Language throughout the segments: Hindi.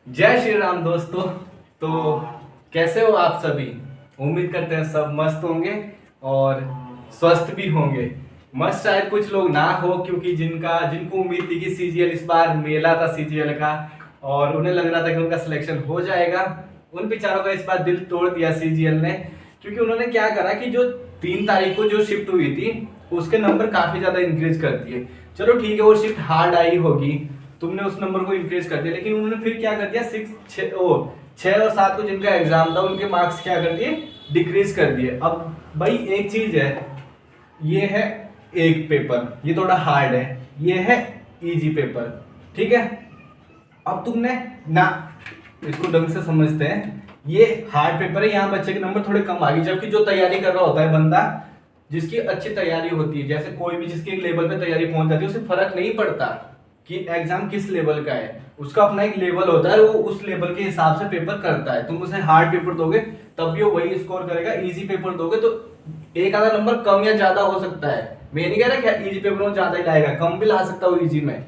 जय श्री राम दोस्तों। तो कैसे हो आप सभी? उम्मीद करते हैं सब मस्त होंगे और स्वस्थ भी होंगे। मस्त शायद कुछ लोग ना हो, क्योंकि जिनको उम्मीद थी कि सीजीएल इस बार मेला था सीजीएल का और उन्हें लग रहा था कि उनका सिलेक्शन हो जाएगा, उन बेचारों का इस बार दिल तोड़ दिया सीजीएल ने। क्योंकि उन्होंने क्या करा कि जो 3 तारीख को जो शिफ्ट हुई थी उसके नंबर काफी ज्यादा इंक्रीज कर दिए। चलो ठीक है, वो शिफ्ट हार्ड आई होगी, तुमने उस नंबर को इंक्रीज कर दिया, लेकिन उन्होंने फिर क्या कर दिया, 6 और 7 को जिनका एग्जाम था उनके मार्क्स क्या कर दिए, डिक्रीज कर दिए। अब भाई एक चीज है, ये है एक पेपर, ये थोड़ा हार्ड है, ये है इजी पेपर, ठीक है। अब तुमने ना इसको ढंग से समझते हैं, ये हार्ड पेपर है, यहाँ बच्चे के नंबर थोड़े कम आ गए, जबकि जो तैयारी कर रहा होता है बंदा, जिसकी अच्छी तैयारी होती है, जैसे कोई भी जिसकी एक लेवल पे तैयारी पहुंच जाती है, उसे फर्क नहीं पड़ता कि एग्जाम किस लेवल का है, उसका अपना एक लेवल होता है, वो उस लेवल के हिसाब से पेपर करता है। तुम उसे हार्ड पेपर दोगे तब भी वो वही स्कोर करेगा, इजी पेपर दोगे तो एक आधा नंबर कम या ज्यादा हो सकता है। मैं नहीं कह रहा कि इजी पेपर में ज्यादा ही लाएगा, कम भी ला सकता है इजी में।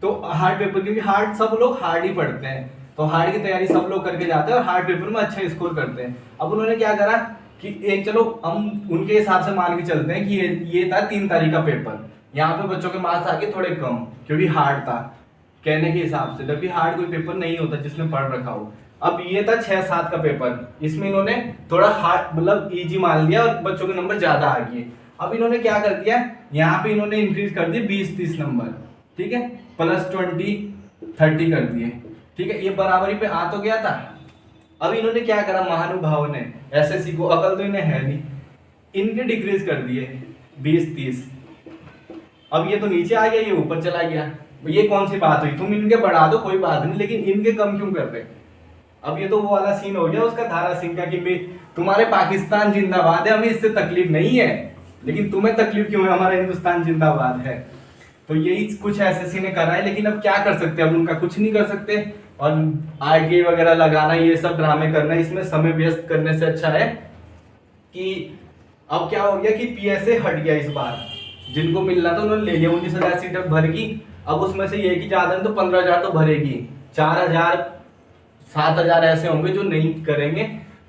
तो हार्ड पेपर, क्योंकि हार्ड सब लोग हार्ड ही पढ़ते हैं, तो हार्ड की तैयारी सब लोग करके जाते हैं और हार्ड पेपर में अच्छा स्कोर करते हैं। अब उन्होंने क्या करा कि एक, चलो हम उनके हिसाब से मान के चलते हैं कि ये था 3 तारीख का पेपर, यहाँ पे बच्चों के मार्क्स आके थोड़े कम, क्योंकि हार्ड था कहने के हिसाब से, जबकि हार्ड कोई पेपर नहीं होता जिसने पढ़ रखा हो। अब ये था 6-7 का पेपर, इसमें इन्होंने थोड़ा हार्ड मतलब इजी मान लिया और बच्चों के नंबर ज्यादा आ गए। अब इन्होंने क्या कर दिया, यहाँ पे इन्होंने इंक्रीज कर दिए 20-30 नंबर, ठीक है, +20-30 कर दिए, ठीक है, ये बराबरी पे आ तो गया था। अब इन्होंने क्या करा, महानुभाव ने, एसएससी को अकल तो इन्हें है नहीं, इनके डिक्रीज कर दिए 20-30। अब ये तो नीचे आ गया, ये ऊपर चला गया, ये कौन सी बात हुई, तुम इनके बढ़ा दो कोई बात नहीं, लेकिन इनके कम क्यों कर रहे? अब ये तो वो वाला सीन हो गया उसका, धारा सिंह का, कि तुम्हारे पाकिस्तान जिंदाबाद है, हमें इससे तकलीफ नहीं है, लेकिन तुम्हें तकलीफ क्यों है, हमारा हिंदुस्तान जिंदाबाद है। तो यही कुछ एसएससी ने करा है, लेकिन अब क्या कर सकते हैं, अब उनका कुछ नहीं कर सकते। और आरटीआई वगैरह लगाना, ये सब ड्रामे करना, इसमें समय व्यस्त करने से अच्छा है कि अब क्या हो गया कि पीएसए हट गया इस बार, जिनको मिलना था उन्होंने ले लिया, 19,000 सीटें भर गई। अब उसमें से ये कि ज्यादा नहीं तो 15,000 तो भरेगी, 4,000 7,000 ऐसे होंगे जो नहीं करेंगे,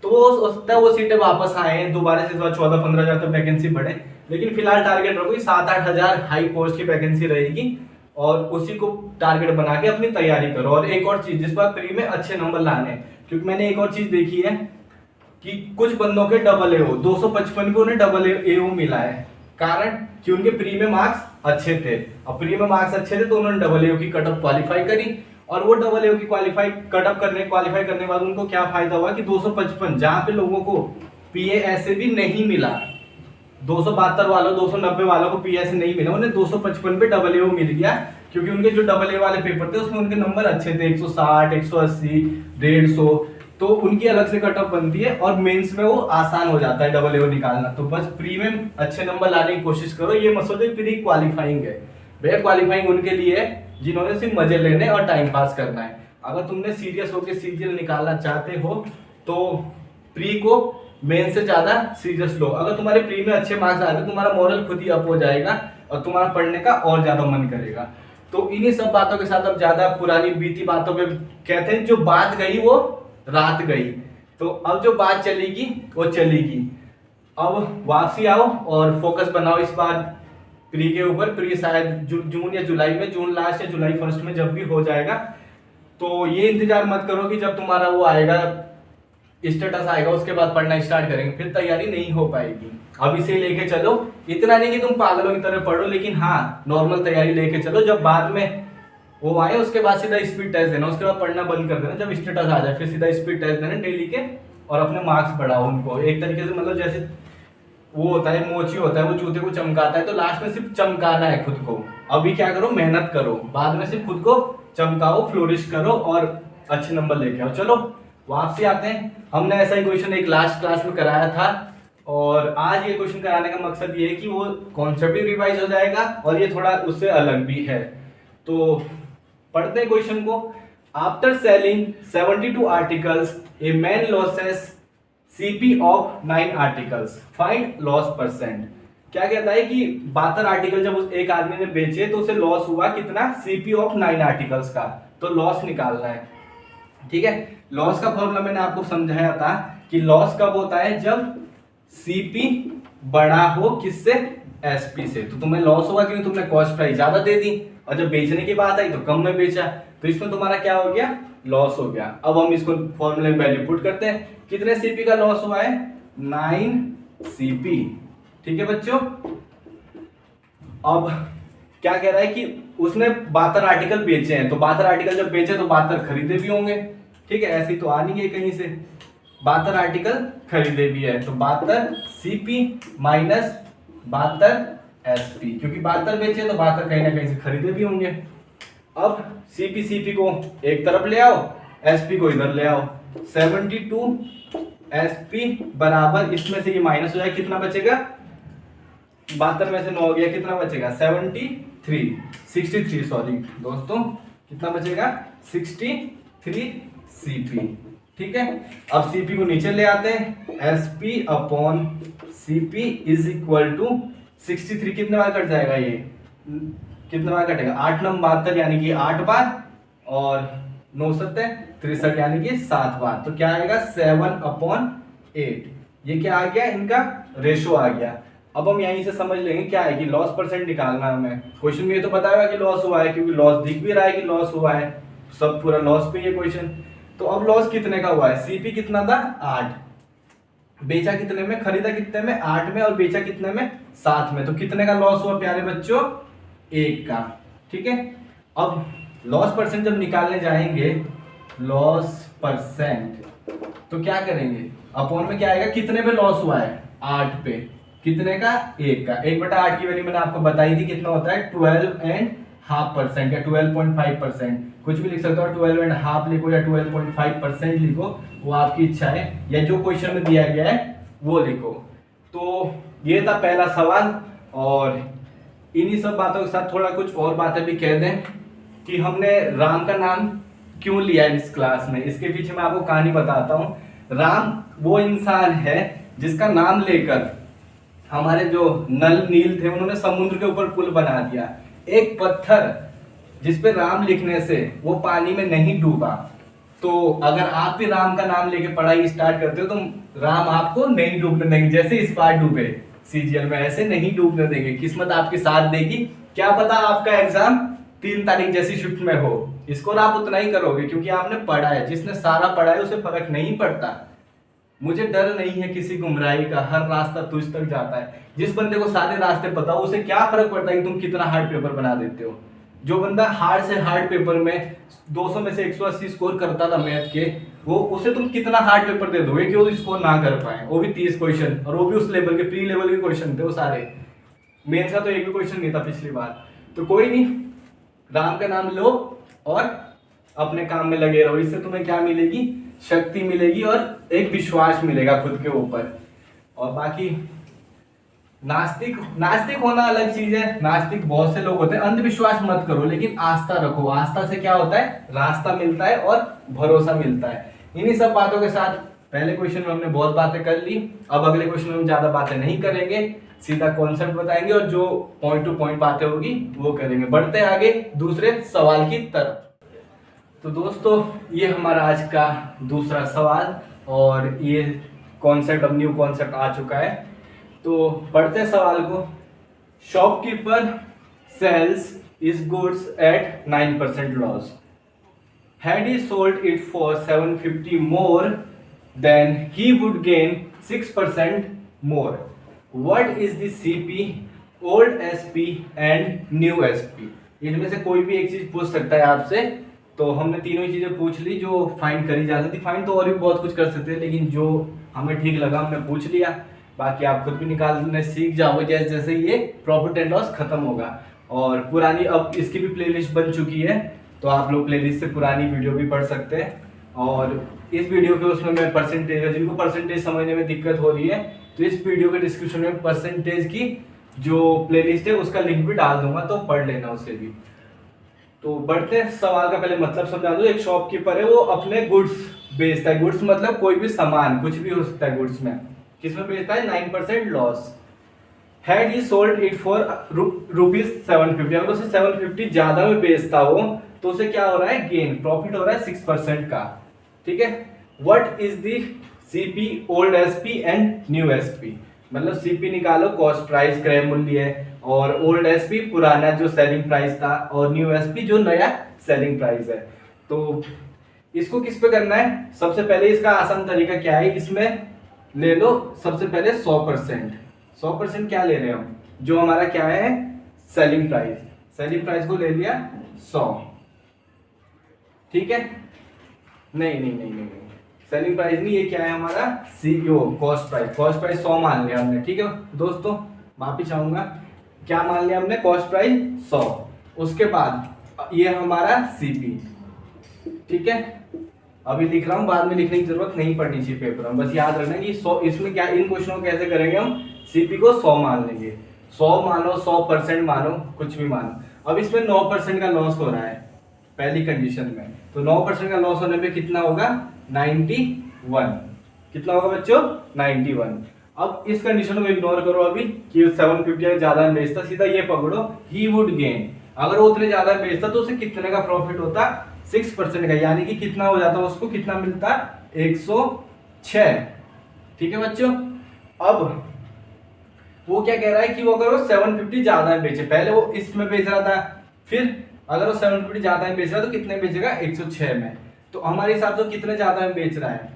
तो वो हो सकता है वो सीटें वापस आए दोबारा से, 14-15,000 तो वैकेंसी बढ़े। लेकिन फिलहाल टारगेट रखो 7-8 हजार हाई पोस्ट की वैकेंसी रहेगी, और उसी को टारगेट बना के अपनी तैयारी करो। और एक और चीज, जिस बार प्री में अच्छे नंबर लाने हैं, क्योंकि मैंने एक और चीज देखी है कि कुछ बंदों के डबल एओ 255 को उन्हें डबल एओ मिला है, कारण कि उनके प्री में मार्क्स अच्छे थे। अब प्री में मार्क्स अच्छे थे तो उन्होंने डबल एओ की कट ऑफ क्वालिफाई करी, और वो डबल एओ की क्वालिफाई करने के बाद उनको क्या फायदा हुआ कि 255, जहां पे लोगों को पीए ऐसे भी नहीं मिला, 272 वालों 290 वालों को पीए ऐसे नहीं मिला, उन्हें 255 पे डबल एओ मिल गया, क्योंकि उनके जो डबल ए वाले पेपर थे उसमें उनके नंबर अच्छे थे, 160, 180, 150, तो उनकी अलग से कट ऑफ बनती है और मेंस में वो आसान हो जाता है डबल एओ निकालना। तो बस प्री में अच्छे नंबर लाने की कोशिश करो, ये मत सोचो प्री क्वालिफाइंग है, भैया क्वालिफाइंग उनके लिए है जिन्होंने सिर्फ मजे लेने और टाइम पास करना है। अगर तुमने सीरियस होकर सीजीएल निकालना चाहते हो तो प्री को मेन से ज्यादा सीरियस लो। अगर तुम्हारे प्री में अच्छे मार्क्स आए तो तुम्हारा मॉरल खुद ही अप हो जाएगा और तुम्हारा पढ़ने का और ज्यादा मन करेगा। तो इन्हीं सब बातों के साथ अब ज्यादा पुरानी बीती बातों पे, कहते हैं जो बात गई वो रात गई, तो अब जो बात चलेगी वो चलेगी। अब वापसी आओ और फोकस बनाओ इस बार प्री के ऊपर। प्री शायद जून या जुलाई में, जून लास्ट या जुलाई फर्स्ट में जब भी हो जाएगा, तो ये इंतजार मत करो कि जब तुम्हारा वो आएगा स्टेटस आएगा उसके बाद पढ़ना स्टार्ट करेंगे, फिर तैयारी नहीं हो पाएगी। अब इसे लेके चलो, इतना नहीं कि तुम पागलों की तरह पढ़ो, लेकिन हाँ नॉर्मल तैयारी लेके चलो। जब बाद में वो आए उसके बाद सीधा स्पीड टेस्ट देना, उसके बाद पढ़ना बंद कर देना, जब स्टेटस आ जाए फिर सीधा स्पीड टेस्ट देना डेली के, और अपने मार्क्स बढ़ाओ उनको एक तरीके से। मतलब जैसे वो होता है मोची होता है, वो जूते को चमकाता है, तो लास्ट में सिर्फ चमकाना है खुद को। अभी क्या करो, मेहनत करो, बाद में सिर्फ खुद को चमकाओ, फ्लोरिश करो और अच्छे नंबर लेके आओ। चलो वापसी आते हैं, हमने ऐसा ही क्वेश्चन एक लास्ट क्लास में कराया था, और आज ये क्वेश्चन कराने का मकसद ये है कि वो कॉन्सेप्ट भी रिवाइज हो जाएगा और ये थोड़ा उससे अलग भी है। तो पढ़ते हैं क्वेश्चन को। After selling 72 articles a man losses CP of 9 articles, find loss percent. क्या कहता है कि 72 आर्टिकल जब उस एक आदमी ने बेचे तो उसे लॉस हुआ कितना, सीपी ऑफ 9 आर्टिकल्स का, तो लॉस निकालना है। ठीक है। लॉस का फॉर्मूला मैंने आपको समझाया था कि लॉस कब होता है, जब सीपी बड़ा हो किससे, एसपी से। तो तुम्हें लॉस होगा क्योंकि तुमने कॉस्ट प्राइस ज्यादा दे दी, और जब बेचने की बात आई तो कम में बेचा, तो इसमें तुम्हारा क्या हो गया, लॉस हो गया। अब हम इसको फॉर्मूले में वैल्यू पुट करते हैं, कितने सीपी का लॉस हुआ है, 9 सीपी। ठीक है बच्चों। अब क्या कह रहा है कि उसने 72 आर्टिकल बेचे हैं, तो 72 आर्टिकल जब बेचे तो 72 खरीदे भी होंगे। ठीक है, ऐसे तो आ नहीं गए कहीं से, 72 आर्टिकल खरीदे भी है, तो 72 सीपी माइनस 72 एसपी, क्योंकि 72 बेचे तो 72 कहीं ना कहीं से खरीदे भी होंगे। अब सीपी को एक तरफ ले आओ, एसपी को इधर ले आओ, 72 एसपी बराबर, इसमें से ये माइनस हो जाए, कितना बचेगा, 72 में से 9 हो गया, कितना बचेगा, 63 सॉरी दोस्तों, कितना बचेगा, 63 सीपी। ठीक है। अब सीपी को नीचे ले आते हैं, SP upon CP is equal to 63, कितने बार कट जाएगा ये, कितने बार कटेगा, 8 नम 72 यानी कि 8 बार, और 9 सत्ते 63 यानी कि 7 बार, तो क्या आएगा 7/8। ये क्या आ गया, इनका रेशो आ गया। अब हम यहीं से समझ लेंगे क्या है कि लॉस परसेंट निकालना है हमें। क्वेश्चन में ये तो बताएगा कि लॉस हुआ है, क्योंकि लॉस दिख भी रहा है कि लॉस हुआ है, सब पूरा लॉस पे ये क्वेश्चन। तो अब लॉस कितने का हुआ है, सीपी कितना था 8, बेचा कितने में, खरीदा कितने में 8 में, और बेचा कितने में 7 में, तो कितने का लॉस हुआ प्यारे बच्चों, 1 का। ठीक है। अब लॉस परसेंट जब निकालने जाएंगे, लॉस परसेंट, तो क्या करेंगे, अपॉन में क्या आएगा, कितने पे लॉस हुआ है, 8 पे, कितने का, 1 का। 1/8 की वैल्यू मैंने आपको बताई थी, कितना होता है 12.5% या 12.5%, कुछ भी लिख सकते हो, 12.5 लिखो या 12.5% लिखो, वो आपकी इच्छा है, या जो क्वेश्चन में दिया गया है वो लिखो। तो ये था पहला सवाल, और इन्हीं सब बातों के साथ थोड़ा कुछ और बातें भी कह दें कि हमने राम का नाम क्यों लिया इस क्लास में, इसके पीछे मैं आपको कहानी बताता हूँ। राम वो इंसान है जिसका नाम लेकर हमारे जो नल नील थे उन्होंने समुद्र के ऊपर पुल बना दिया। एक पत्थर जिसपे राम लिखने से वो पानी में नहीं डूबा। तो अगर आप भी राम का नाम लेके पढ़ाई स्टार्ट करते हो तो राम आपको नहीं डूबने देंगे, जैसे इस बार डूबे सीजीएल में, ऐसे नहीं डूबने देंगे, किस्मत आपके साथ देगी। क्या पता आपका एग्जाम 3 तारीख जैसी शिफ्ट में हो, स्कोर आप उतना ही करोगे क्योंकि आपने पढ़ा है। जिसने सारा पढ़ा है उसे फर्क नहीं पड़ता। मुझे डर नहीं है किसी गुमराही का, हर रास्ता तुझ तक जाता है। जिस बंदे को सारे रास्ते पता हो उसे क्या फर्क पड़ता है कि तुम कितना हार्ड पेपर बना देते हो। जो बंदा हार्ड से हार्ड पेपर में 200 में से 180 स्कोर करता था मैथ के, वो उसे तुम कितना हार्ड पेपर दे दोगे कि वो स्कोर ना कर पाए, वो भी 30 क्वेश्चन, और वो भी उस लेवल के, प्री लेवल के क्वेश्चन थे वो सारे। मेंस का तो एक भी क्वेश्चन नहीं था पिछली बार। तो कोई नहीं, राम का नाम लो और अपने काम में लगे रहो। इससे तुम्हें क्या मिलेगी, शक्ति मिलेगी और एक विश्वास मिलेगा खुद के ऊपर। और बाकी नास्तिक होना अलग चीज है, नास्तिक बहुत से लोग होते हैं। अंधविश्वास मत करो, लेकिन आस्था रखो। आस्था से क्या होता है, रास्ता मिलता है और भरोसा मिलता है। इन्हीं सब बातों के साथ पहले क्वेश्चन में हमने बहुत बातें कर ली, अब अगले क्वेश्चन में हम ज्यादा बातें नहीं करेंगे, सीधा कॉन्सेप्ट बताएंगे और जो पॉइंट टू पॉइंट बातें होगी वो करेंगे। बढ़ते हैं आगे दूसरे सवाल की तरफ। तो दोस्तों ये हमारा आज का दूसरा सवाल, और ये कॉन्सेप्ट, अब न्यू कॉन्सेप्ट आ चुका है। तो पढ़ते हैं सवाल को। Shopkeeper sells is goods at 9% loss. Had he sold it for 750 more, then he would gain 6% more. What is the CP, old SP and new SP? इनमें से कोई भी एक चीज पूछ सकता है आपसे। तो हमने तीनों ही चीजें पूछ ली जो फाइंड करी जा सकती। फाइंड तो और भी बहुत कुछ कर सकते हैं, लेकिन जो हमें ठीक लगा हमने पूछ लिया। बाकी आप खुद भी निकालने सीख जाओगे जैसे जैसे ये प्रॉफिट एंड लॉस खत्म होगा। और पुरानी, अब इसकी भी प्लेलिस्ट बन चुकी है, तो आप लोग प्लेलिस्ट से पुरानी वीडियो भी पढ़ सकते हैं। और इस वीडियो के उसमें मैं परसेंटेज, जिनको परसेंटेज समझने में दिक्कत हो रही है, तो इस वीडियो के डिस्क्रिप्शन में परसेंटेज की जो प्लेलिस्ट है उसका लिंक भी डाल दूंगा, तो पढ़ लेना उसे भी। तो बढ़ते हैं सवाल का पहले मतलब समझा दो। एक शॉपकीपर है, वो अपने गुड्स बेचता है। गुड्स मतलब कोई भी सामान, कुछ भी हो सकता है गुड्स में। किसमें बेचता है, 9% loss. Had he sold it for ₹750। अगर उसे 750 ज्यादा में बेचता हो तो उसे क्या हो रहा है, गेन, प्रॉफिट हो रहा है 6% का। ठीक है। What is the CP, old SP and new SP, मतलब सीपी निकालो कॉस्ट प्राइस क्रय मूल्य है, और ओल्ड एसपी पुराना जो सेलिंग प्राइस था, और न्यू एसपी जो नया सेलिंग प्राइस है। तो इसको किस पे करना है, सबसे पहले इसका आसान तरीका क्या है, इसमें ले लो सबसे पहले 100%। 100% क्या ले रहे हैं हम, जो हमारा क्या है सेलिंग प्राइस, सेलिंग प्राइस को ले लिया 100, ठीक है। नहीं नहीं नहीं नहीं, सेलिंग प्राइस नहीं, ये क्या है हमारा CO cost price, cost price 100 मान लिया हमने, ठीक है दोस्तों। वापिस आऊंगा, क्या मान लिया हमने, कॉस्ट प्राइस 100, उसके बाद ये हमारा सीपी, ठीक है। अभी लिख रहा हूँ, बाद में लिखने की जरूरत नहीं पड़नी चाहिए पेपर में, बस याद रखना कि 100, इसमें क्या इन क्वेश्चनों को कैसे करेंगे हम, सीपी को 100 मान लेंगे, 100 मानो 100% मानो कुछ भी मानो। अब इसमें 9% का लॉस हो रहा है पहली कंडीशन में, तो 9% का लॉस होने पे कितना होगा 91, कितना होगा बच्चों 91। अब इस कंडीशन को इग्नोर करो अभी कि 750 ज्यादा बेचता, सीधा ये पकड़ो ही वुड गेन, अगर वो उतने ज्यादा बेचता तो उसे कितने का प्रॉफिट होता 6% का, यानी कि कितना हो जाता उसको, कितना मिलता 106, ठीक है बच्चों। अब वो क्या कह रहा है कि वो अगर वो 750 ज्यादा बेचे, पहले वो इसमें बेच रहा था, फिर अगर वो 750 ज्यादा में बेच रहा है तो कितने बेचेगा 106 में, तो हमारे हिसाब से कितने ज्यादा में बेच रहा है,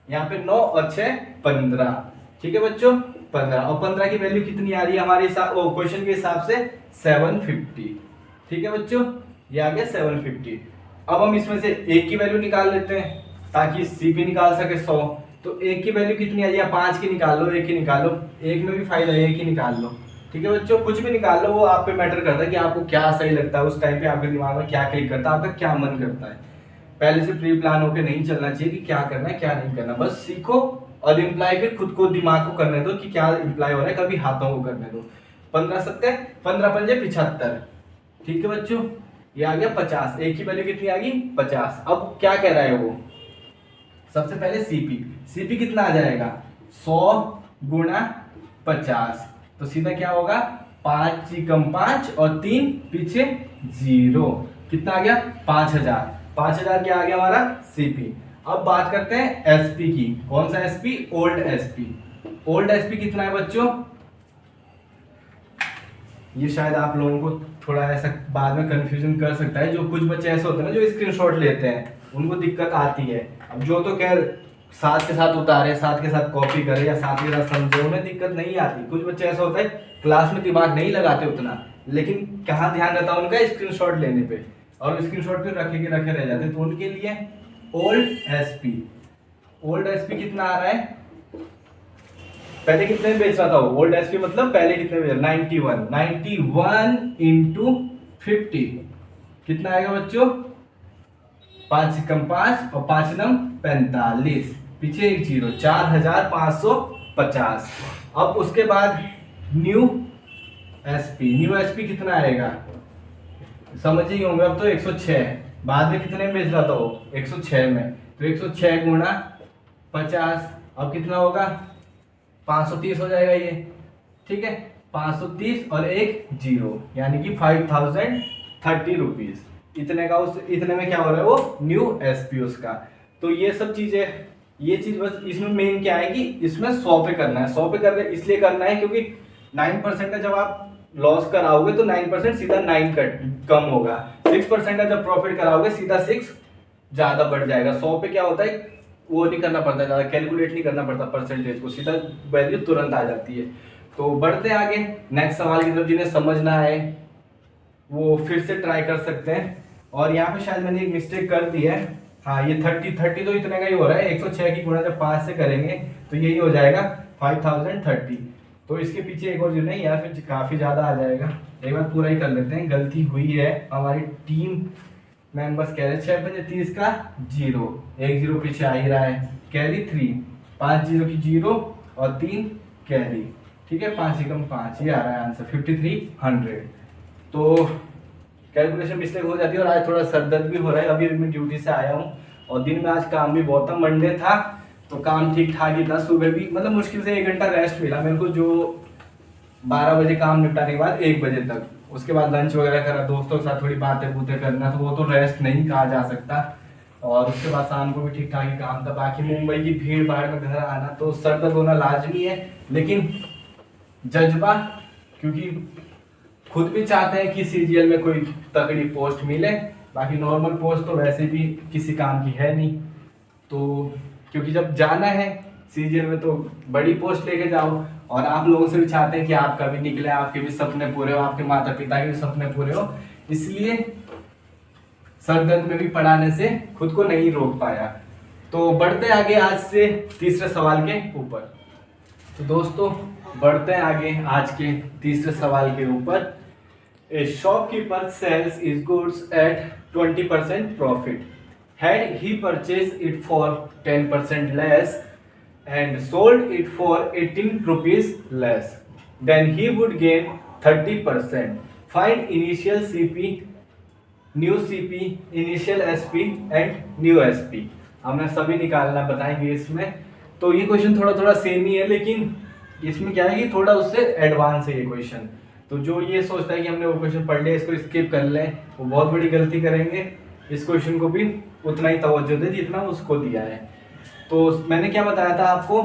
यहाँ पे 9 और 6 15, ठीक है बच्चों 15, और 15 की वैल्यू कितनी आ रही है हमारे हिसाब क्वेश्चन के हिसाब से 750, ठीक है बच्चों, ये आ गया 750। अब हम इसमें से एक की वैल्यू निकाल लेते हैं ताकि सीपी निकाल सके 100, तो एक की वैल्यू कितनी आ रही है, 5 की निकाल लो, एक की निकालो, एक में भी फायदा है, एक ही निकाल लो, ठीक है बच्चों, कुछ भी निकाल लो, वो आप पे मैटर करता है कि आपको क्या सही लगता है उस टाइम पे, आपके दिमाग में क्या क्लिक करता है, आपका क्या मन करता है। पहले से प्री प्लान होकर नहीं चलना चाहिए कि क्या करना है क्या नहीं करना, बस सीखो और इम्प्लाई फिर खुद को दिमाग को करने दो कि क्या इम्प्लाई हो रहा है, कभी हाथों को करने दो। 15 सत्ते 15 पंजे 75, ठीक है बच्चों, ये आ गया 50, एक की वैल्यू कितनी आ गई 50। अब क्या कह रहा है वो, सबसे पहले सीपी, सीपी कितना आ जाएगा 100 गुणा 50, तो सीधा क्या होगा 5 चिकम 5 और 3 पीछे 0, कितना आ गया 5000, 5000 क्या आ गया हमारा सीपी। अब बात करते हैं एसपी की, कौन सा SP, old SP. Old SP कितना है बच्चों, ये शायद आप लोगों को थोड़ा ऐसा बाद में कंफ्यूजन कर सकता है, जो कुछ बच्चे ऐसे होते हैं ना जो स्क्रीनशॉट लेते हैं उनको दिक्कत आती है। अब जो तो खैर साथ के साथ उतारे, साथ के साथ कॉपी करे या साथ के साथ समझे, उन्हें दिक्कत नहीं आती। कुछ बच्चे ऐसा होता है क्लास में दिमाग नहीं लगाते उतना, लेकिन कहाँ ध्यान रहता है उनका स्क्रीनशॉट लेने पे, और स्क्रीनशॉट पे रखे के रखे रह जाते, तो उनके लिए ओल्ड एसपी, ओल्ड एसपी कितना आ रहा है, पहले कितने में बेच रहा था वो, ओल्ड एसपी मतलब पहले कितने में, 91, 91 इंटू 50 कितना आएगा बच्चों, 5 से कम 5 और 5 नम 45, पीछे एक 0, 4550। अब उसके बाद न्यू एसपी, न्यू एसपी कितना आएगा समझ ही होंगे अब तो 106, बाद में कितने में बेच रहा था वो 106 में, तो 106 गुणा 50, अब कितना होगा 530 हो जाएगा ये, ठीक है 530 और एक 0, यानी कि 5030 रुपीज, इतने का, उस इतने में क्या हो रहा है वो न्यू एसपी उसका। तो ये सब चीजें, ये चीज बस इसमें मेन क्या है कि इसमें 100 पे करना है, 100 पे करना इसलिए करना है क्योंकि 9% का जब आप लॉस कराओगे तो 9% सीधा 9 कम होगा, 6% का जब प्रॉफिट कराओगे सीधा 6 ज्यादा बढ़ जाएगा। 100 पे क्या होता है वो नहीं करना पड़ता, ज्यादा कैलकुलेट नहीं करना पड़ता परसेंटेज को, सीधा वैल्यू तुरंत आ जाती है। तो बढ़ते हैं आगे नेक्स्ट सवाल की तरफ, जिन्हें समझना है वो फिर से ट्राई कर सकते हैं। और यहाँ पे शायद मैंने एक मिस्टेक कर दी है, हाँ ये 30 तो इतने का ही हो रहा है, 106 की गुणा जब 5 से करेंगे तो यही हो जाएगा 5030, तो इसके पीछे एक और जो नहीं यार फिर काफी ज्यादा आ जाएगा, एक बार पूरा ही कर लेते हैं। गलती हुई है हमारी टीम मेंबर्स कह रहे हैं 6 पंजे 30 का 0, एक 0 पीछे आ ही रहा है, कैरी 3, 5 0 की 0 और 3 कैरी, ठीक है 5 एकम 5, ये आ रहा है आंसर 5300। तो कैलकुलेशन मिस्टेक हो जाती है, और आज थोड़ा सर दर्द भी हो रहा है, अभी मैं ड्यूटी से आया हूँ और दिन में आज काम भी बहुत था, मंडे था तो काम ठीक ठाक ही था, सुबह भी मतलब मुश्किल से 1 घंटा रेस्ट मिला मेरे को, जो 12 बजे काम निपटाने के बाद 1 बजे तक, उसके बाद लंच वगैरह करा, दोस्तों के साथ थोड़ी बातें बूतें करना, तो वो तो रेस्ट नहीं कहा जा सकता। और उसके बाद शाम को भी ठीक ठाक ही काम था। बाकी मुंबई की भीड़ भाड़ में घर आना तो सर दर्द होना लाजमी है, लेकिन जज्बा, क्योंकि खुद भी चाहते हैं कि सीजीएल में कोई तगड़ी पोस्ट मिले। बाकी नॉर्मल पोस्ट तो वैसे भी किसी काम की है नहीं, तो क्योंकि जब जाना है सीजीएल में तो बड़ी पोस्ट लेके जाओ। और आप लोगों से भी चाहते हैं कि आपका भी निकले, आपके भी सपने पूरे हो, आपके माता पिता के भी सपने पूरे हो, इसलिए सर दर्द में भी पढ़ाने से खुद को नहीं रोक पाया। तो बढ़ते आगे आज से तीसरे सवाल के ऊपर। तो दोस्तों बढ़ते हैं आगे आज के तीसरे सवाल के ऊपर। A shopkeeper sells is goods at 20% profit, had he purchased it for 10% less and sold it for 18 rupees less, then he would gain 30%. Find initial CP, new CP, initial SP and new SP. हमने सभी निकालना बताएंगे इसमें। तो ये क्वेश्चन थोड़ा थोड़ा सेम ही है, लेकिन इसमें क्या है कि थोड़ा उससे एडवांस है ये क्वेश्चन। तो जो ये सोचता है कि हमने वो क्वेश्चन पढ़ लिया, इसको स्किप कर लें, वो बहुत बड़ी गलती करेंगे। इस क्वेश्चन को भी उतना ही तवज्जो दे जितना उसको दिया है। तो मैंने क्या बताया था आपको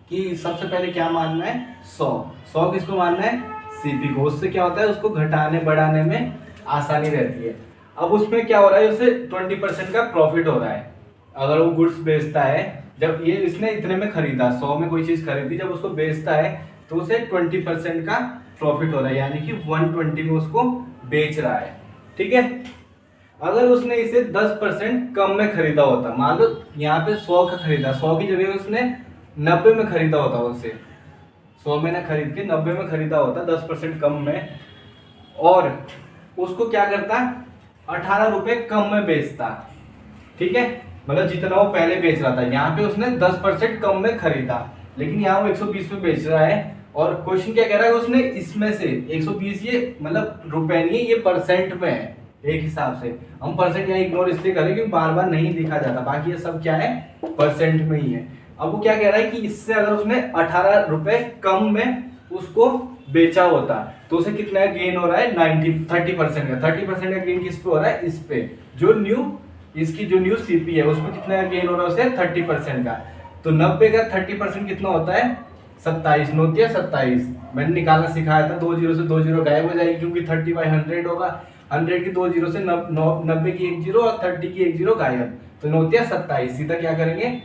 कि सबसे पहले क्या मानना है, 100 किसको मानना है, सीपी को। उससे क्या होता है, उसको घटाने बढ़ाने में आसानी रहती है। अब उसमें क्या हो रहा है, उसे 20% का प्रॉफिट हो रहा है। अगर वो गुड्स बेचता है, जब ये इसने इतने में खरीदा, 100 में कोई चीज खरीदी, जब उसको बेचता है तो उसे 20% का प्रॉफिट हो रहा है, यानी कि 120 में उसको बेच रहा है। ठीक है। अगर उसने इसे 10% कम में खरीदा होता, मान लो यहाँ पे 100 का खरीदा, 100 की जगह उसने 90 में खरीदा होता, उसे 100 में ना खरीद के 90 में खरीदा होता, 10% कम में, और उसको क्या करता, 18 रुपए कम में बेचता। ठीक है, मतलब जितना वो पहले बेच रहा था, यहाँ पे उसने 10% कम में खरीदा, लेकिन यहाँ वो 120 में बेच रहा है। और क्वेश्चन क्या कह रहा है, उसने इसमें से 120, ये मतलब रुपए नहीं है, ये परसेंट में है। एक हिसाब से हम परसेंट यहाँ इग्नोर इसलिए करें क्योंकि बार बार नहीं लिखा जाता, बाकी ये सब क्या है, परसेंट में ही है। अब वो क्या कह रहा है कि इससे अगर उसने 18 रुपए कम में उसको बेचा होता तो उसे कितना गेन हो रहा है, 30% का। 30% का गेन किस पे हो रहा है, इस पे, जो इसकी जो न्यू सीपी है उसमें कितना गेन हो रहा है उसे, 30% का। तो 90 का 30% कितना होता है, 27, 9 27। मैंने निकालना सिखाया था, 2 जीरो से 2 जीरो गायब हो जाएगी, क्योंकि 30/100 होगा। 100 की 2 जीरो से 90 की 1 जीरो और 30 की 1 जीरो गायब, तो 9 27। सीधा क्या करेंगे,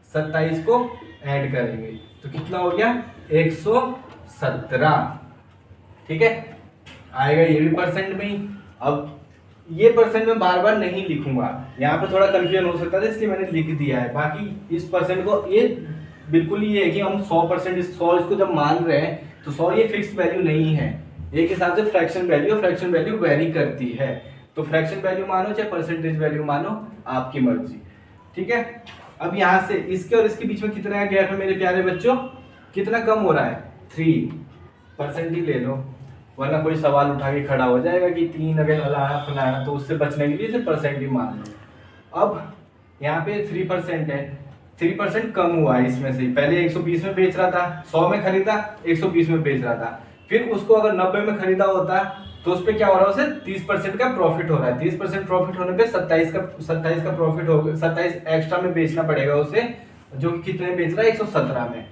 27 को ऐड करेंगे तो कितना हो गया, 117। ठीक है, आएगा ये भी परसेंट में ही। अब ये परसेंट में बार बार नहीं लिखूंगा, यहाँ पे थोड़ा कंफ्यूजन हो सकता था इसलिए मैंने लिख दिया है। बाकी इस परसेंट को, ये बिल्कुल ये है कि हम 100% 100 इसको जब मान रहे हैं तो 100 ये फिक्स वैल्यू नहीं है, एक हिसाब से फ्रैक्शन वैल्यू वेरी करती है। तो फ्रैक्शन वैल्यू मानो चाहे परसेंटेज वैल्यू मानो, आपकी मर्जी। ठीक है, अब यहाँ से इसके और इसके बीच में कितना गैप है मेरे प्यारे बच्चों, कितना कम हो रहा है, 3% ही ले लो, वरना कोई सवाल उठा के खड़ा हो जाएगा कि 3 अगर फलाना, तो उससे बचने के लिए इसे परसेंट ही मान लो। अब यहाँ पे 3% है, 3% कम हुआ है इसमें से। पहले 120 में बेच रहा था, 100 में खरीदा, 120 में बेच रहा था। फिर उसको अगर 90 में खरीदा होता तो उस पर क्या हो रहा है, उसे 30% का प्रॉफिट हो रहा है। 30% प्रॉफिट होने पे 27 का प्रॉफिट होगा, 27 एक्स्ट्रा में बेचना पड़ेगा उसे, जो कि कितने में बेच रहा है, 117 में।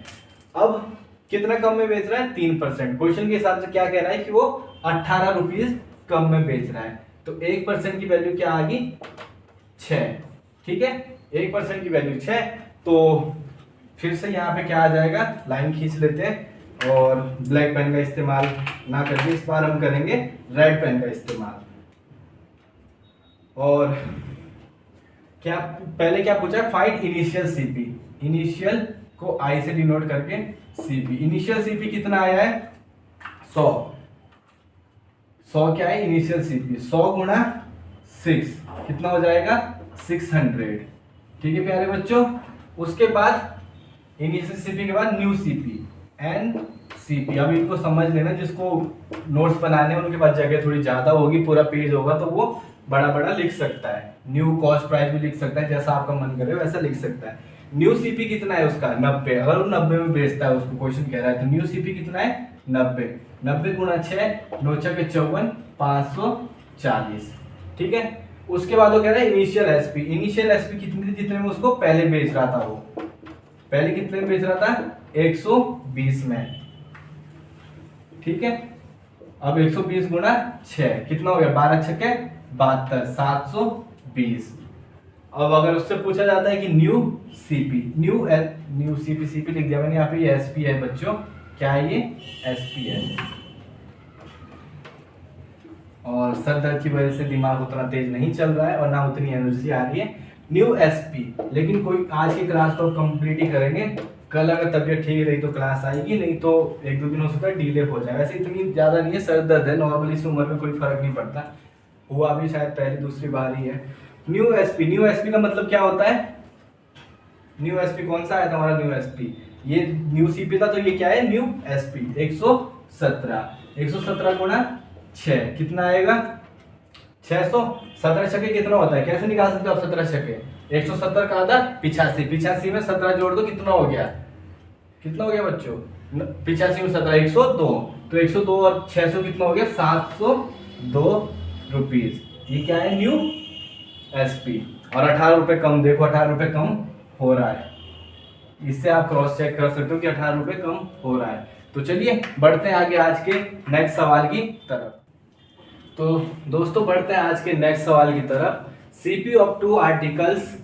अब कितना कम में बेच रहा है, 3%। क्वेश्चन के हिसाब से क्या कह रहा है कि वो 18 रुपीज कम में बेच रहा है, तो 1% की वैल्यू क्या आ गई, 6। ठीक है, 1% की वैल्यू 6। तो फिर से यहाँ पे क्या आ जाएगा, लाइन खींच लेते हैं, और ब्लैक पेन का इस्तेमाल ना करके इस बार हम करेंगे रेड पेन का इस्तेमाल। और क्या पहले क्या पूछा, फाइंड इनिशियल सीपी, इनिशियल को आई से डिनोट करके सीपी। इनिशियल सीपी कितना आया है, 100 क्या है इनिशियल सीपी, 100 गुणा 6 कितना हो जाएगा, 600। ठीक है प्यारे बच्चों, उसके बाद इनिशियल सीपी के बाद न्यू सीपी, एन सीपी। अब इनको समझ लेना, जिसको नोट्स बनाने हैं उनके पास जगह थोड़ी ज्यादा होगी, पूरा पेज होगा तो वो बड़ा बड़ा लिख सकता है। न्यू कॉस्ट प्राइस भी लिख सकता है, जैसा आपका मन करे वैसा लिख सकता है। न्यू सीपी कितना है उसका, 90। अगर वो 90 में बेचता है, उसको क्वेश्चन कह रहा है, तो न्यू सीपी कितना है, 90। 90 गुणा 6, 9 54, 540। ठीक है, उसके बाद वो कह रहा है इनिशियल एसपी। इनिशियल एसपी कितनी थी, जितने में उसको पहले बेच रहा था, वो पहले कितने में बेच रहा था, 120 में। ठीक है, अब 120 गुणा 6 कितना हो गया, 12 छक्के 72, 720। अब अगर उससे पूछा जाता है कि new CP, new CP, CP लिख दिया मैंने यहाँ पे, ये एसपी है बच्चों, क्या है ये, एसपी है। और सर दर्द की वजह से दिमाग उतना तेज नहीं चल रहा है और ना उतनी एनर्जी आ रही है। न्यू एसपी, लेकिन कोई आज की क्लास तो कंप्लीट ही करेंगे, कल अगर तबीयत ठीक रही तो क्लास आएगी, नहीं तो एक दो दिन हो सकता है डिले हो जाए। वैसे इतनी ज़्यादा नहीं है, सर दर्द है नॉर्मली, इस उम्र में कोई फर्क नहीं पड़ता, हुआ भी शायद पहली दूसरी बार ही है। न्यू एसपी, न्यू एसपी का मतलब क्या होता है, न्यू एसपी कौन सा है तुम्हारा, न्यू एसपी, ये न्यू सीपी था, तो ये क्या है, न्यू एसपी। 117 गुणा 6 कितना आएगा, 600। 17 छक्के कितना होता है, कैसे निकाल सकते हो आप 17 छक्के, 170 का आधा 85, 85 में 17 जोड़ दो, कितना हो गया, कितना हो गया बच्चों, 85 में 17 102, तो 102 और 600 कितना हो गया, 702 रुपीज। ये क्या है, न्यू एसपी। और 18 रुपए कम, देखो 18 रुपए कम हो रहा है, इससे आप क्रॉस चेक कर सकते हो कि 18 रुपए कम हो रहा है। तो चलिए बढ़ते हैं आगे आज के नेक्स्ट सवाल की तरफ। तो दोस्तों बढ़ते हैं आज के नेक्स्ट सवाल की तरफ। सीपी ऑफ टू आर्टिकल्स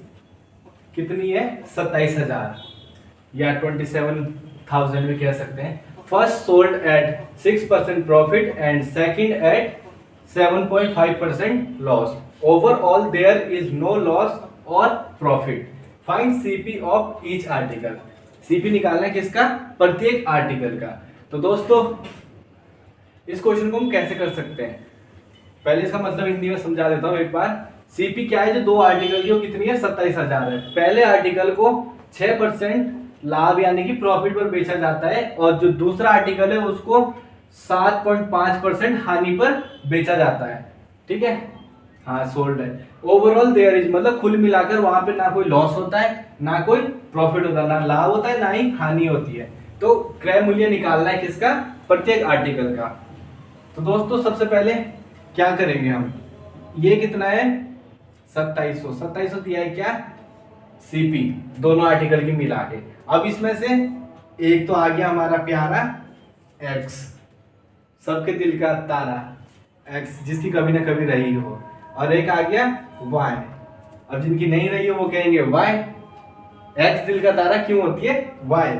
कितनी है, 27,000 या 27,000 भी कह सकते हैं। First sold at 6% profit and second at 7.5% loss. Overall there is no loss और profit. Find CP of each article. CP निकालना है किसका, प्रत्येक आर्टिकल का। तो दोस्तों इस क्वेश्चन को हम कैसे कर सकते हैं, पहले इसका मतलब हिंदी में समझा देता हूं एक बार। सीपी क्या है, जो दो आर्टिकल की वो कितनी है, 27,000 है। पहले आर्टिकल को 6% लाभ यानी कि प्रॉफिट पर बेचा जाता है, और जो दूसरा आर्टिकल है उसको 7.5% हानि पर बेचा जाता है। ठीक है, हाँ सोल्ड है। ओवरऑल देयर इज मतलब कुल मिलाकर वहां पे ना कोई लॉस होता है ना कोई प्रॉफिट होता है, ना लाभ होता है ना ही हानि होती है। तो क्रय मूल्य निकालना है किसका, प्रत्येक आर्टिकल का। तो दोस्तों सबसे पहले क्या करेंगे हम, ये कितना है 2700 दिया है क्या, सीपी दोनों आर्टिकल की मिला के। अब इसमें से एक तो आ गया हमारा प्यारा एक्स, सबके दिल का तारा एक्स, जिसकी कभी ना कभी रही हो, और एक आ गया वाई। अब जिनकी नहीं रही हो वो कहेंगे वाई, एक्स दिल का तारा क्यों होती है, वाई,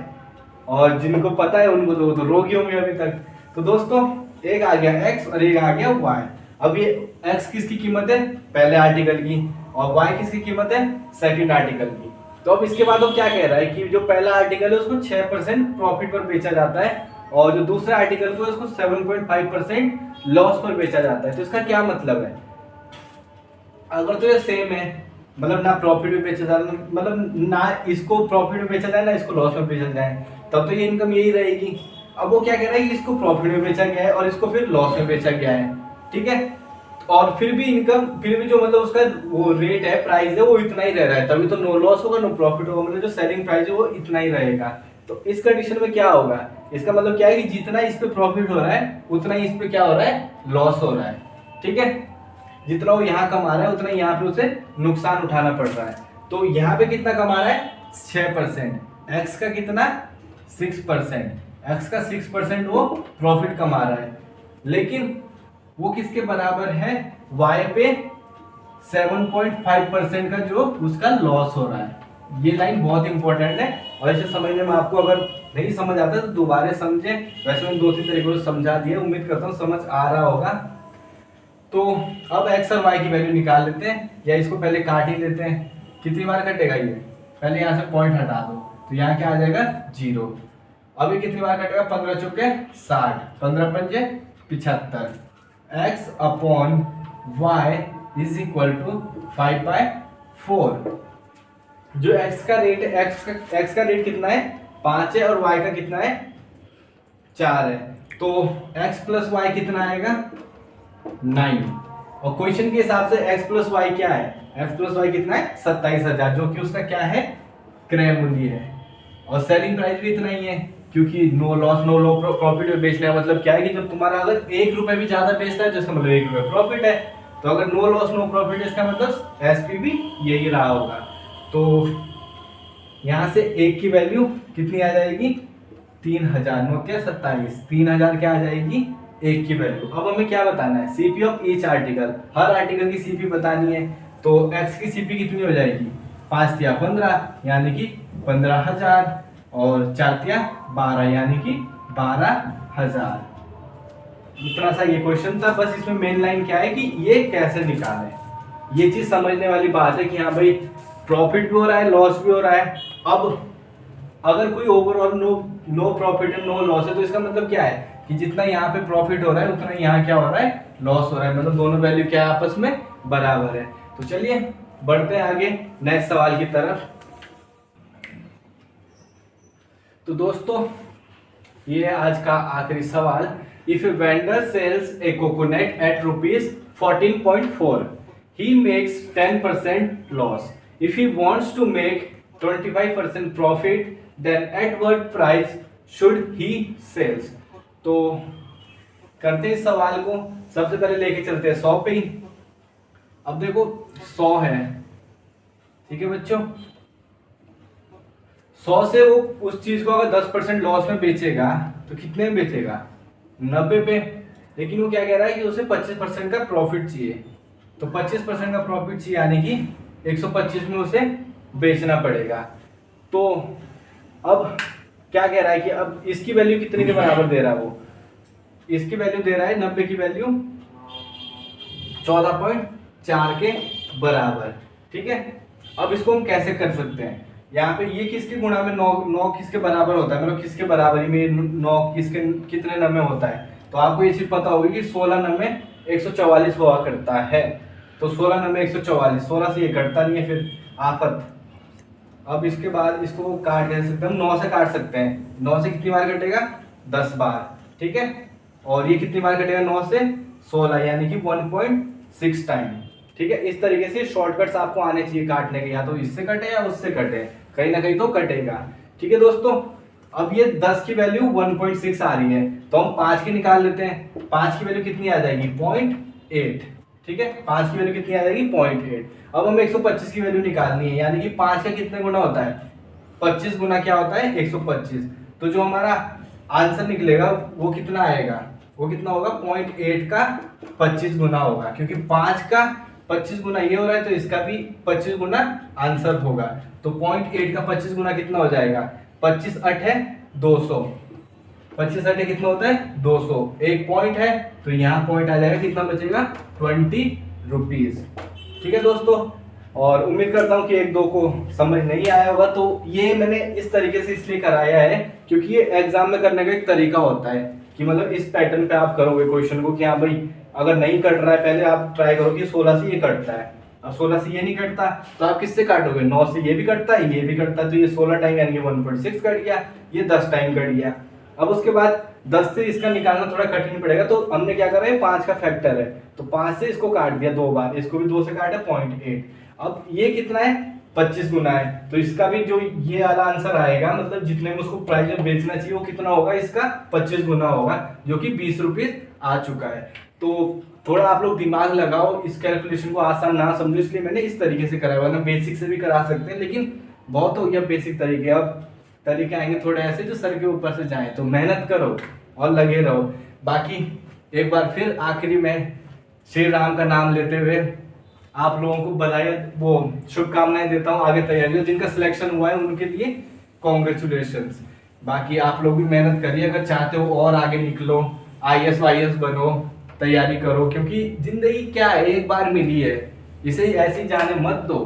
और जिनको पता है उनको तो रोगी होंगे अभी तक। तो दोस्तों एक आ गया एक्स और एक आ गया वाई। अब ये एक्स किसकी कीमत है, पहले आर्टिकल की, और वाई किसकी कीमत है, सेकंड आर्टिकल की। तो अब इसके बाद वो क्या कह रहा है कि जो पहला आर्टिकल है उसको 6% प्रॉफिट पर बेचा जाता है, और जो दूसरा आर्टिकल को उसको 7.5% लॉस पर बेचा जाता है। तो इसका क्या मतलब है, अगर तो ये सेम है, मतलब ना प्रॉफिट में बेचा जाए, मतलब ना इसको प्रॉफिट में बेचा जाए ना इसको लॉस में बेचा जाए, तब तो ये इनकम यही रहेगी। अब वो क्या कह रहा है कि इसको प्रॉफिट में बेचा गया है और इसको फिर लॉस में बेचा गया है। ठीक है, और फिर भी इनकम, फिर भी जो मतलब उसका वो रेट है, प्राइस है, वो इतना ही रह रहा है, तभी तो नो लॉस होगा नो प्रॉफिट होगा, मतलब जो सेलिंग प्राइस है वो इतना ही रहेगा। तो इस कंडीशन में क्या होगा, इसका मतलब क्या है कि जितना इस पे प्रॉफिट हो रहा है उतना ही इस पे क्या हो रहा है, लॉस हो रहा है। ठीक है, जितना वो यहाँ कमा रहा है उतना ही यहाँ पे उसे नुकसान उठाना पड़ रहा है। तो यहाँ पे कितना कमा रहा है, 6%, एक्स का कितना 6%, एक्स का 6% वो प्रॉफिट कमा रहा है, लेकिन वो किसके बराबर है, वाई पे 7.5% का जो उसका लॉस हो रहा है। ये लाइन बहुत इंपॉर्टेंट है, और इसे समझने में आपको अगर नहीं समझ आता तो दोबारा समझे, वैसे मैंने 2-3 तरीकों से समझा दिया, उम्मीद करता हूँ समझ आ रहा होगा। तो अब एक्स और वाई की वैल्यू निकाल लेते हैं, या इसको पहले काट ही लेते हैं। कितनी बार कटेगा ये, पहले यहाँ से पॉइंट हटा दो, तो यहाँ क्या आ जाएगा 0। अब ये कितनी बार कटेगा, 15 चौके 60, 15 पंजे 75, X upon Y is equal to 5/4। जो एक्स का रेट है, एक्स का रेट कितना है 5 है, और वाई का कितना है 4 है, तो एक्स प्लस वाई कितना आएगा 9। और क्वेश्चन के हिसाब से x प्लस वाई क्या है, x प्लस वाई कितना है 27,000, जो कि उसका क्या है, क्रय मूल्य है, और सेलिंग प्राइस भी इतना ही है, क्योंकि नो लॉस नो लो प्रॉफिट में बेचना है। मतलब क्या है कि जब तुम्हारा अगर 1 रुपए भी ज्यादा बेचता है तो इसका मतलब 1 रुपए प्रॉफिट है, तो अगर नो लॉस नो प्रॉफिट इसका मतलब एसपी भी यही रहा होगा। तो यहाँ से एक की वैल्यू कितनी आ जाएगी, 3000, 9 क्या 27, 3000 क्या आ जाएगी एक की वैल्यू। अब हमें क्या बताना है, CP of each article, her article की सीपी बतानी है। तो एक्स की सीपी कितनी हो जाएगी, 5 या 15 यानी कि 15000, और 4 या 12 यानी कि 12000। इतना सा ये क्वेश्चन था। बस इसमें मेन लाइन क्या है कि ये कैसे निकालें, ये चीज समझने वाली बात है कि हाँ भाई प्रॉफिट भी हो रहा है लॉस भी हो रहा है। अब अगर कोई overall no profit and no loss है तो इसका मतलब क्या है कि जितना यहाँ पे प्रॉफिट हो रहा है उतना यहाँ क्या हो रहा है, लॉस हो रहा है। मतलब दोनों वैल्यू क्या है, आपस में बराबर है। तो चलिए बढ़ते हैं आगे नेक्स्ट सवाल की तरफ। तो दोस्तों ये है आज का आखिरी सवाल। If a vendor sells a coconut at ₹14.4, he makes 10% loss. If he wants to make 25% profit, then at what price should he sells? तो करते हैं इस सवाल को। सबसे पहले लेके चलते हैं 100 पे ही। अब देखो 100 है, ठीक है बच्चों, 100 से वो उस चीज को अगर 10% लॉस में बेचेगा तो कितने में बेचेगा, 90 पे। लेकिन वो क्या कह रहा है कि उसे 25% का प्रॉफिट चाहिए। तो 25% का प्रॉफिट चाहिए यानी कि 125 में उसे बेचना पड़ेगा। तो अब क्या कह रहा है कि अब इसकी वैल्यू कितने के बराबर दे रहा है, वो इसकी वैल्यू दे रहा है 90 की वैल्यू 14.4 के बराबर, ठीक है। अब इसको हम कैसे कर सकते हैं, यहाँ पे ये किसके गुणा में 9 किसके बराबर होता है, मतलब किसके बराबरी में 9 किसके कितने नंबर होता है। तो आपको ये चीज पता होगी कि 16 नंबर 144 हुआ करता है। तो 16 नंबर 144, 16 से ये कटता नहीं है फिर आफत। अब इसके बाद इसको काट कैसे सकते हैं हम, 9 से काट सकते हैं। 9 से कितनी बार कटेगा, 10 बार, ठीक है। और ये कितनी बार कटेगा, 9 से 16 यानी कि 1.6 टाइम, ठीक है। इस तरीके से शॉर्टकट्स आपको आने चाहिए काटने के, या तो इससे कटे या उससे कटे, कहीं ना कहीं तो कटेगा, ठीक है दोस्तों। अब ये 10 की वैल्यू 1.6 आ रही है तो हम 5 की निकाल लेते हैं। 5 की वैल्यू कितनी आ जाएगी, 0.8, ठीक है। 5 की वैल्यू कितनी आ जाएगी, 0.8। अब हमें 125 की वैल्यू निकालनी है, यानी कि 5 का कितने गुना होता है, 25 गुना क्या होता है, 125। तो जो हमारा आंसर निकलेगा वो कितना आएगा, वो कितना होगा, 0.8 का 25 गुना होगा, क्योंकि 5 का 25 गुना ये हो रहा है तो इसका भी 25 गुना आंसर होगा। तो 0.8 का 25 गुना कितना हो जाएगा, 25 8 है 200, 25 8 कितना होता है 200। एक पॉइंट है तो यहाँ पॉइंट आ जाएगा, कितना बचेगा, 20 रुपीज, ठीक है दोस्तों। और उम्मीद करता हूँ कि एक दो को समझ नहीं आया होगा। तो ये मैंने इस तरीके से इसलिए कराया है क्योंकि ये एग्जाम में करने का एक तरीका होता है कि मतलब इस पैटर्न पे आप करोगे क्वेश्चन को कि हाँ भाई अगर नहीं कट रहा है पहले आप ट्राई करो कि 16 से ये कटता है। अब 16 से ये नहीं कटता तो आप किससे काटोगे, 9 से ये भी कटता है ये भी कटता है, तो ये 16 टाइम यानी कि 1.6 कट गया, ये 10 टाइम कट गया। अब उसके बाद 10 से इसका निकालना थोड़ा कठिन पड़ेगा, तो हमने क्या करा है, 5 का फैक्टर है तो 5 से इसको काट दिया 2 बार, इसको भी 2 से काटा 0.8। अब ये कितना है, 25 गुना है, तो इसका भी जो ये वाला आंसर आएगा मतलब जितने में उसको प्राइस में बेचना चाहिए वो कितना होगा, इसका 25 गुना होगा, जो कि 20 रुपीज आ चुका है। तो थोड़ा आप लोग दिमाग लगाओ, इस कैलकुलेशन को आसान ना समझो, इसलिए मैंने इस तरीके से कराया, वरना बेसिक से भी करा सकते हैं, लेकिन बहुत हो गया बेसिक तरीके। अब तरीके आएंगे थोड़े ऐसे जो सर के ऊपर से जाए, तो मेहनत करो और लगे रहो। बाकी एक बार फिर आखिरी में श्री राम का नाम लेते हुए आप लोगों को बधाई वो शुभकामनाएं देता हूँ आगे तैयारियों, जिनका सिलेक्शन हुआ है उनके लिए कॉन्ग्रेचुलेशंस। बाकी आप लोग भी मेहनत करिए, अगर चाहते हो और आगे निकलो, IAS वाईएस बनो, तैयारी करो, क्योंकि जिंदगी क्या है, एक बार मिली है, इसे ऐसे ही जाने मत दो।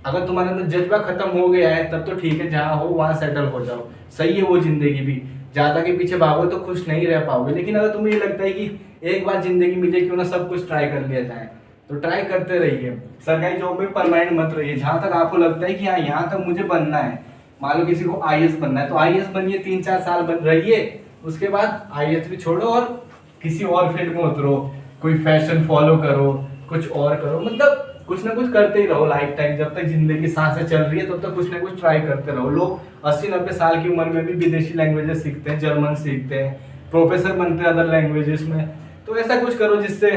अगर तुम्हारे अंदर जज्बा खत्म हो गया है तब तो ठीक है, जहाँ हो वहाँ सेटल हो जाओ, सही है वो जिंदगी भी। ज्यादा के पीछे भागो तो खुश नहीं रह पाओगे, लेकिन अगर तुम्हें ये लगता है कि एक बार जिंदगी मिले क्यों ना सब कुछ ट्राई कर लिया जाए, तो ट्राई करते रहिए। सरकारी जॉब में परमानेंट मत रहिए, जहां तक आपको लगता है कि हाँ यहाँ तक मुझे बनना है, मान लो किसी को IAS बनना है तो IAS बनिए, 3-4 साल बन रहिए, उसके बाद IAS भी छोड़ो और किसी और फील्ड में उतरो, कोई फैशन फॉलो करो, कुछ और करो, मतलब कुछ ना कुछ करते ही रहो लाइफ टाइम, जब तक जिंदगी सांसें चल रही है तब तक कुछ ना कुछ ट्राई करते रहो। लोग 80-90 साल की उम्र में भी विदेशी लैंग्वेजेस सीखते हैं, जर्मन सीखते हैं, प्रोफेसर बनते हैं अदर लैंग्वेजेस में। तो ऐसा कुछ करो जिससे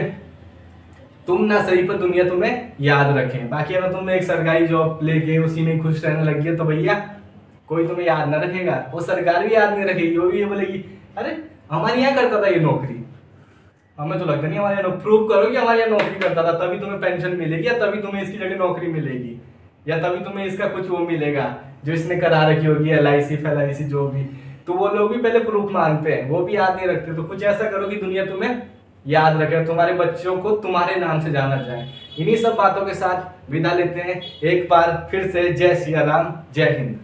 तुम ना सही पर दुनिया तुम्हें याद रखे। बाकी अगर तुम एक सरकारी जॉब लेके उसी में खुश रहने लगी है तो भैया कोई तुम्हें याद ना रखेगा, वो सरकार भी याद नहीं रखेगी, वो भी ये बोलेगी अरे हमारे यहाँ करता था ये नौकरी। हमें तो लगता नहीं हमारे यहाँ प्रूव करो कि हमारे यहाँ नौकरी करता था, तभी तुम्हें पेंशन मिलेगी, या तभी तुम्हें इसकी जगह नौकरी मिलेगी, या तभी तुम्हें इसका कुछ वो मिलेगा जो इसने करा रखी होगी, LIC FLIC जो भी। तो वो लोग भी पहले प्रूफ मांगते हैं, वो भी याद नहीं रखते। तो कुछ ऐसा करो कि दुनिया तुम्हें याद रखे, तुम्हारे बच्चों को तुम्हारे नाम से जाना जाए। इन्हीं सब बातों के साथ विदा लेते हैं। एक बार फिर से जय सिया राम, जय हिंद।